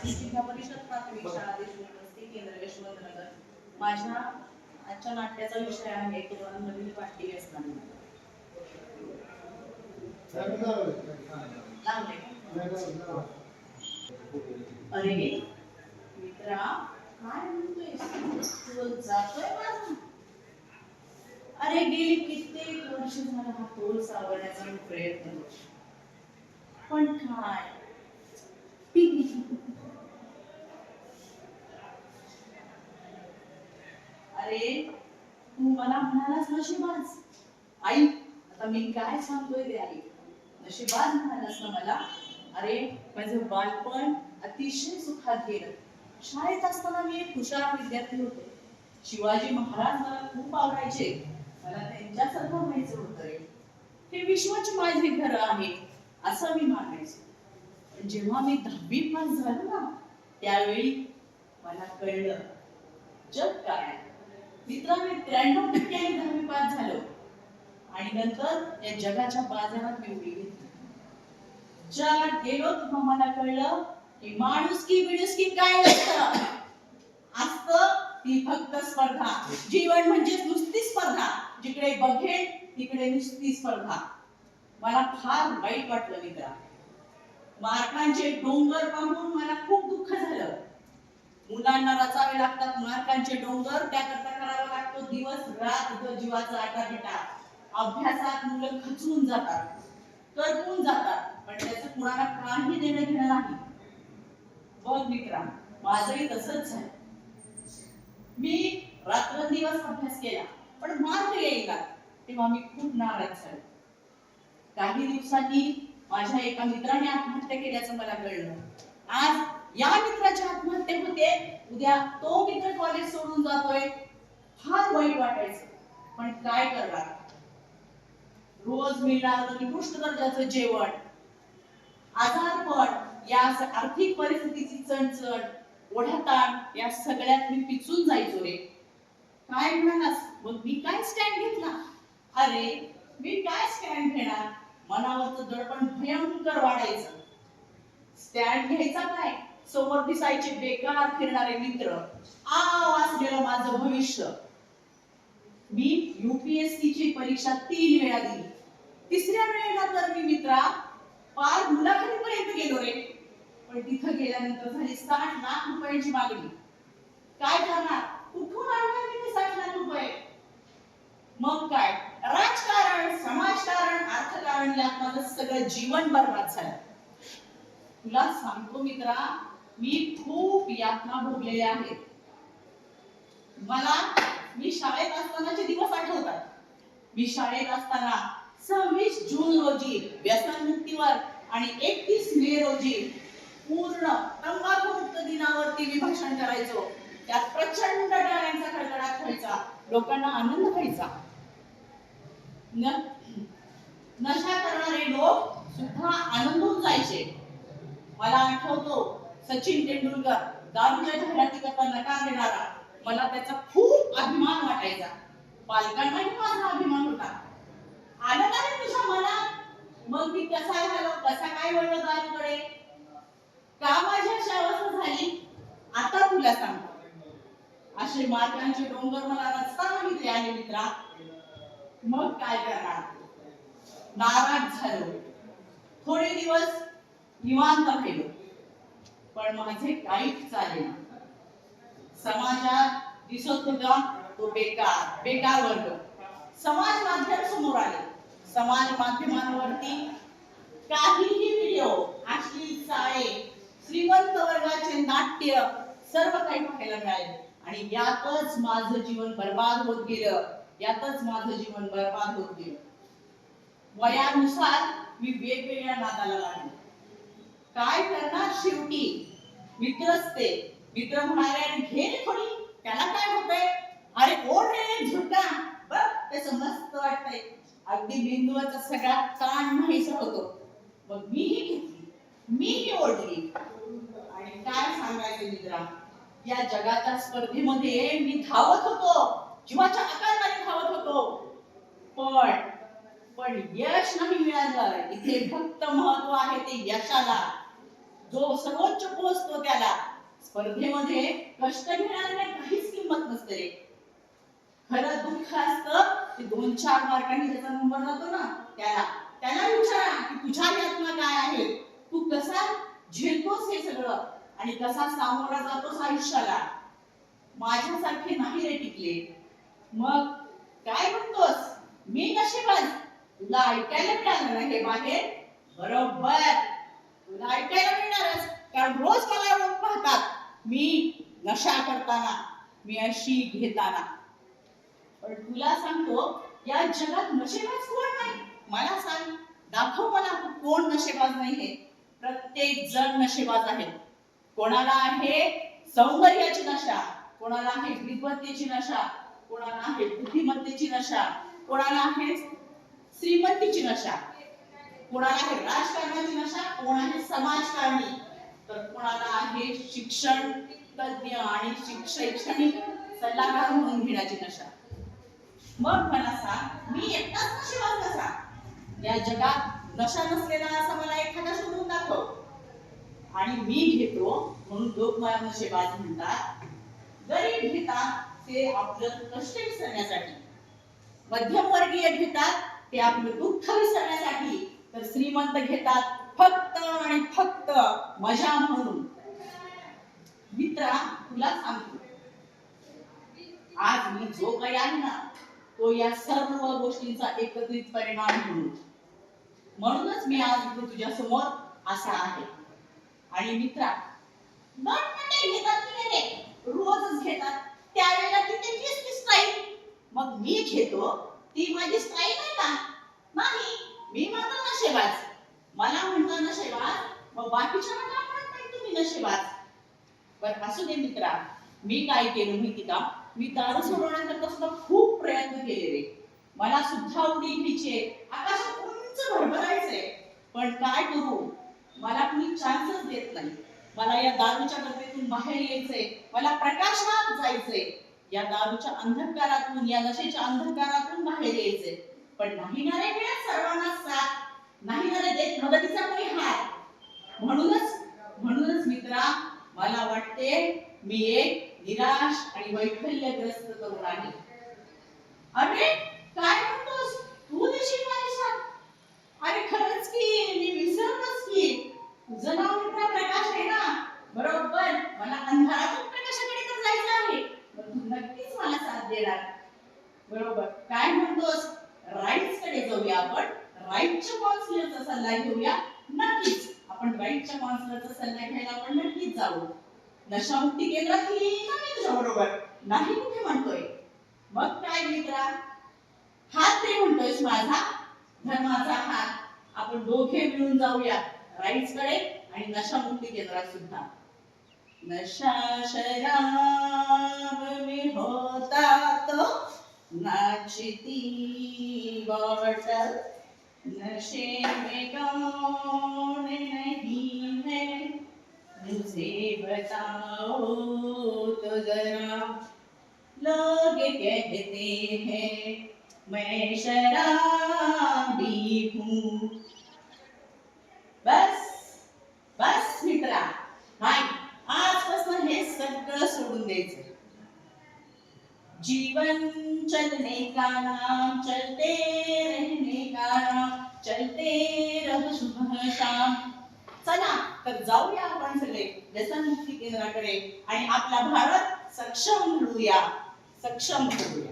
जिल्हा परिषद प्राथमिक शाळा देशमुख वस्ती केंद्र यशवंतनगर. माझ्या आजच्या नाट्याचा विषय आहे तरुणांमधील वाढती व्यसनाने. अरे मित्रा, काय म्हणतोय तू? जातोय माझा? अरे गेली कित्येक वर्ष झाला हा तोल सावरण्याचा मी प्रयत्न करतो, पण काय अरे तू मला म्हणालास नशिबाज. आई, आता मी काय सांगतोय ते आई. नशिबाज म्हणालास ना मला. अरे माझं बालपण अतिशय सुखात गेलं. शाळेत असताना मी एक हुशार विद्यार्थी होते. शिवाजी महाराज मला खूप आवडायचे. मला त्यांच्यासारखं व्हायचं होतं रे. हे विश्वाचे माझे घर आहे असं मी मानायचो. पण जेव्हा मी 10वी पास झालो ना, त्यावेळी मला कळलं जग काय. मित्रांनो, 93% 10वी पास झालो आणि नंतर या जगाच्या बाजारात मी उडी घेतली. जगात गेलो तेव्हा मला कळलं की माणुसकी बिणुसकी काय नसतं. असतं ती फक्त स्पर्धा. जीवन म्हणजे नुसती स्पर्धा. जिकडे बघेल तिकडे नुसती स्पर्धा. मला फार वाईट वाटलं मित्रा. मार्कांचे डोंगर पाहून मला खूप दुःख झालं. मुलांना रचावे लागतात मार्कांचे डोंगर, त्याकरता करावा लागतो दिवस रात जीवाचा आटापिटा. अभ्यासात मुलं खचून जातात, करपून जातात, पण त्याचं कुणाला काही देणं घेणं नाही. बघ मित्रा, माझंही तसंच झालं. मी रात्रंदिवस अभ्यास केला, पण मार्क येईना. तेव्हा मी खूप नाराज झाले. काही दिवसांनी माझ्या एका मित्राने आत्महत्या केल्याचं मला कळलं. आज या मित्राची आत्महत्या होते, उद्या तो मित्र कॉलेज सोडून जातोय. फार वाईट वाटायचं, पण काय करणार. रोज मिळणारं निकृष्ट दर्जाचं जेवण, आजारपण, या आर्थिक परिस्थितीची चणचण, ओढाताण, या सगळ्यात मी पिचून जायचो रे. काय म्हणालास? मग मी काय स्टँड घेतला? अरे मी काय स्टँड घेणार. मनावरचं दडपण भयंकर वाढायचं. स्टँड घ्यायचा काय, समोर दिसायचे बेकार फिरणारे मित्र, वाचलेलं माझं भविष्य. मी UPSC ची परीक्षा 3 वेळा दिली. तिसऱ्या वेळेला तर मी मित्रा पार मुलाखतीपर्यंत गेलो रे. पण तिथं गेल्यानंतर झाली 60 लाख रुपयांची मागणी. काय करणार, कुठून आणणार मी ते 60 लाख रुपये. मग काय, राजकारण, समाजकारण, अर्थकारण यात माझं सगळं जीवन बरबाद झालं. तुला सांगतो मित्रा, मी खूप यातना भोगलेल्या आहेत. मी शाळेत असतानाचे दिवस आठवतात. मी शाळेत असताना 26 जून रोजी व्यसनमुक्तीवर आणि 31 मे रोजी पूर्ण तंबाखूमुक्त दिनावरती मी भाषण करायचो. त्यात प्रचंड टाळ्यांचा कडकडाट व्हायचा, लोकांना आनंद व्हायचा. नशा करणारे लोक सुद्धा आनंदून जायचे. मला आठवतो सचिन तेंडुलकर दारूच्या जाहिराती करता नकार देणारा. मला त्याचा खूप अभिमान वाटायचा. पालकांनाही माझा अभिमान होता. आलं का रे तुझ्या मनात? मग मी कसा काय वळलो दारूकडे? का माझी अशी अवस्था झाली? आता तुला सांगतो. असे मार्कांचे डोंगर मला रस्ता माहिती आहे मित्रा. मग काय करणार, नाराज झालो. थोडे दिवस निवांत राहिलो, पण माझे काहीच चालेना. समाजात दिसत होता तो बेकार वर्ग. समाज माध्यम समोर आले. समाज माध्यमांवरती काहीही व्हिडिओ, अश्लील चाळे, श्रीमंत वर्गाचे नाट्य, सर्व काही पाहायला मिळाले. आणि यातच माझं जीवन बर्बाद होत गेलं. वयानुसार मी वेगवेगळ्या नादाला लागले. काय करणार, शेवटी मित्रच ते. मित्र म्हणाले घे रे थोडी, त्याला काय होतंय. अरे ओढ रे झुटका, बघ त्याचं मस्त वाटतंय. अगदी बिंदूचा सगळा ताण नाहीसा होतो. मग मीही घेतली, मीही ओढली. आणि काय सांगायचं मित्रा, या जगाच्या स्पर्धेमध्ये मी धावत होतो, जीवाच्या आकाराने धावत होतो. पण यश नाही मिळालं. इथे फक्त महत्व आहे ते यशाला. जो सर्वोच्च पोहोचतो त्याला. स्पर्धेमध्ये कष्ट घेणाऱ्याला काहीच किंमत नसते रे. खरं दुःख असतं ते 2-4 मार्कांनी ज्याचा नंबर जातो ना त्याला विचारा की तुझ्या यातना काय आहे, तू कसा झेलतोस हे सगळं आणि कसा सामोरा जातोस आयुष्याला. माझ्यासारखे नाही रे टिकले. मग काय म्हणतोस मी नशीबवान? तुला ऐकायला मिळालं ना हे बाहेर? बरोबर, तुला ऐकायला मिळणारच, कारण रोज मला लोक पाहतात मी नशा करताना, मी अशी घेताना. पण तुला सांगतो या जगात नशेबाज कोण नाही? मला सांग, दाखव मला कोण नशेबाज नाहीये. प्रत्येक जण नशेबाज आहे. कोणाला आहे सौंदर्याची नशा, कोणाला आहे विद्वत्तेची नशा, कोणाला आहे बुद्धिमत्तेची नशा, कोणाला आहे श्रीमंतीची नशा, कोणाला आहे राजकारणाची नशा, कोण आहे समाजकारणी, तर कोणाला आहे शिक्षण तज्ञ आणि शैक्षणिक सल्लागार म्हणून घेण्याची नशा. मग मला सांग मी एकटाच नशेबाज कसा? या जगात नशा नसलेला असा मला एखादा शोधून दाखव. आणि मी घेतो म्हणून लोक मला नशेबाज म्हणतात. गरीब घेतात ते आपलं कष्ट विसरण्यासाठी, मध्यमवर्गीय घेतात ते आपलं दुःख विसरण्यासाठी, तर श्रीमंत घेतात फक्त आणि फक्त मजा म्हणून. मित्रा तुला सांगतो, आज मी जो काही आहे ना तो या सर्व गोष्टींचा एकत्रित परिणाम म्हणूनच मी आज इथे तुझ्या समोर असा आहे. आणि मित्रा नटनटे घेतात की नाही, रोजच घेतात, त्यावेळेला ती त्यांची स्टाईल. मग मी घेतो ती माझी स्टाईल आहे का? नाही, मी मात्र नशेबाज. मला म्हणता नशेबाज, मग बाकीच्या का म्हणत नाही तुम्ही नशेबाज? पण असू दे मित्रा, मी काय केलं माहिती का? मी दारू सोडवण्याकरता सुद्धा खूप प्रयत्न केले रे. मला सुद्धा उडी घ्यायची, आकाशात उंच भरभरायचंय, पण काय करू, मला कुणी चान्सच देत नाही. मला या दारूच्या गर्दीतून बाहेर यायचंय, मला प्रकाशात जायचंय, या दारूच्या अंधकारातून, या नशेच्या अंधकारातून बाहेर यायचंय. पण नाही ना रे मिळत सर्वांना साथ, नाही ना रे देत मदतीचा कोणी हात. म्हणूनच मित्रा मला वाटते मी एक निराश आणि वैफल्यग्रस्त तरुण आहे. अरे काय म्हणतोस तू? देशील माझी साथ? अरे खरंच की मी विसरलोच की तुझं नाव मित्रा प्रकाश आहे ना? बरोबर, मला अंधारातून प्रकाशाकडे तर जायचं आहे, पण तू नक्कीच मला साथ देणार. बरोबर, काय म्हणतोस राईट्स कडे जाऊया आपण, राईटच्या काउन्सिलरचा सल्ला घेऊया. नक्कीच आपण राईटच्या काउन्सिलरचा सल्ला घ्यायला आपण नक्कीच जाऊ. नशामुक्ती केंद्रात येईल ना मी तुझ्या बरोबर? नाही कुठे म्हणतोय. मग काय मित्रा, हात दे म्हणतोयस माझा, धर्माचा हात. आपण दोघे मिळून जाऊया राईट्स कडे आणि नशामुक्ती केंद्रात सुद्धा. नशा शराब में होता तो नाचती बॉटल, नशे में कौन नहीं है मुझे बताओ तो जरा, लोग कहते हैं मैं शराबी हूँ. बस बस मित्रा, नाही आजपासून हे सगळं सोडून द्यायचं. जीवन चलने का नाम, चलते रहने का नाम, चलते रह सुबह शाम. चला तर जाऊया आपण सगळे व्यसनमुक्ती केंद्राकडे आणि आपला भारत सक्षम घडवूया, सक्षम करूया.